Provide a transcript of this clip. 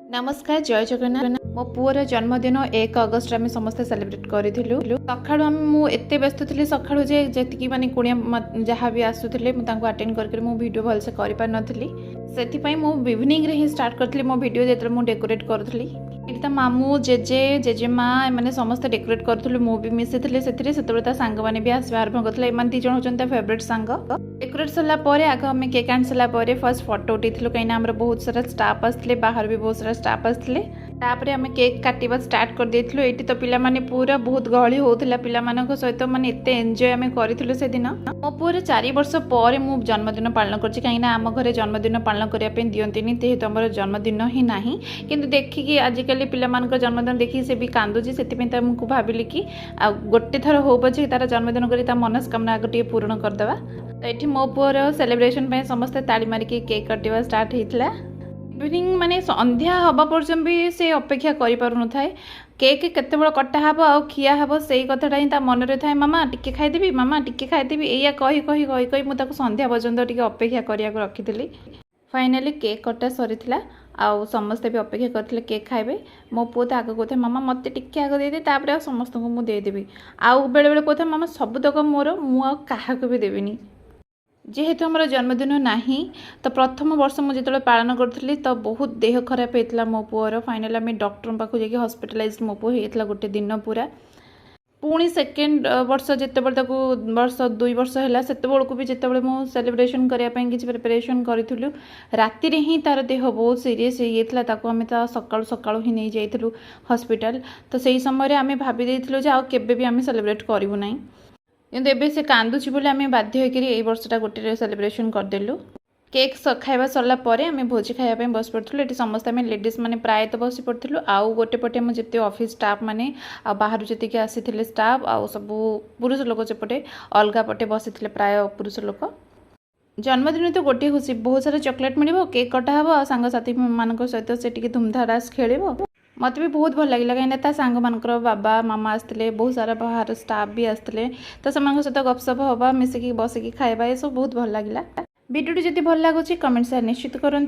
नमस्कार जय जगन्नाथ मो पुअर जन्मदिन 1 अगस्ट आम समस्त सेलिब्रेट करूँ सका मुझे व्यस्त थी सका जी मानने कुणिया जहाँ भी आसूले अटेंड करके वीडियो भलसे कर पार नी से इवनिंग ही स्टार्ट करी मो वीडियो जो मुझे डेकोरेट करी तो मामू जेजे जेजेमा एम समस्त डेकोरेट करूँ मुझे मिसी से सांग मैंने भी आसवा आरंभ करते हैं दीज हूँ फेवरेट सांग डेकोरेट सरलापर आग आम केक आनी सारापर फर्स्ट फटो उठेलु कहीं बहुत सारा स्टाफ आसते बाहर भी बहुत सारा स्टाफ आसते तापर आम केक काटा स्टार्ट कर देलु ये तो पिला पूरा बहुत गहली होता पिला सहित माने एत एंजॉय आम करूँ से दिन मो पुअर 4 वर्ष पर मु जन्मदिन पालन कर कहीं आम घर जन्मदिन पालन करने दिंती जेहेतु आम जन्मदिन ही ना कि देखिकी आजिकल पिला जन्मदिन देखिए से भी कांदुची से भाविली कि गोटे थर हो पचे तार जन्मदिन कर मनस्कामना आग टे पूर्ण करदे तो ये मो पुअर सेलिब्रेशन समस्ते ताली मारिकी केक काटा स्टार्ट होता इवनिंग माने संध्या हवा पर्यटन भी से अपेक्षा करें केक केत कटा हे आ खिया हे से कथाटा ही मन में थाए मामा टिके खाईदेवी मामा टिके खाईदेवी या कही कही कही कही मुझे संध्या पर्यटन टी अपेक्षा करा रखी फाइनाली केक कटा सरी आउ समस्ते भी अपेक्षा करते केक खाइबे मो पु तो आग कहते मामा मत टिके आग दे तापर समस्त को मुझेदेवी आउ बेले बेले कहते मामा सबुतक मोर मुझे भी देविनी जेहेतु आम जन्मदिन ना तो प्रथम वर्ष मुझे जो पालन करी तो बहुत देह खराब होता मो पुअर फाइनाल आम डॉक्टर पाखु जाकि हॉस्पिटलाइज मो पु होता गोटे दिन पूरा पुणी सेकेंड वर्ष जिते वर्ष 2 वर्ष है से भी जिते मुझे सेलिब्रेशन करने किसी प्रिपरेशन करूँ राति ही तार देह बहुत सीरीयस होता आम तो सका सका ही नहीं जाइलु हॉस्पिटल तो सही समय आम भाभी केबे भी आम सेलिब्रेट करूँ ना किंतु एबे से कांदुची बोले आम बाध्य होकर वर्षटा गोटे सेलिब्रेशन करदेलु केक खाଇବା सरला परे आम भोजी खायापे बस पड़ू ये समस्त आम लेडीज मैंने प्राय तो बस पड़ू आउ गोटे पटे मुझे जिते ऑफिस स्टाफ मैंने बाहर जी आसी स्टाफ आउ सब पुरुष लोक सेपटे अलग पटे बसी प्राय पुरुष लोक जन्मदिन तो गोटे खुशी बहुत सारा चॉकलेट मिल केक कटा हे सांगसाथी मान सहित से धूमधारास खेल मत भी बहुत भल लगे कहीं सांग मान बाबा मामा आसते बहुत सारा बाहर स्टाफ भी आसते तो सहित गपसप हवा मिसिकी बसिकी खाଇବା ये सब बहुत भल लगे वीडियो जब भल लगुच कमेंट सेयार निश्चित करूँ।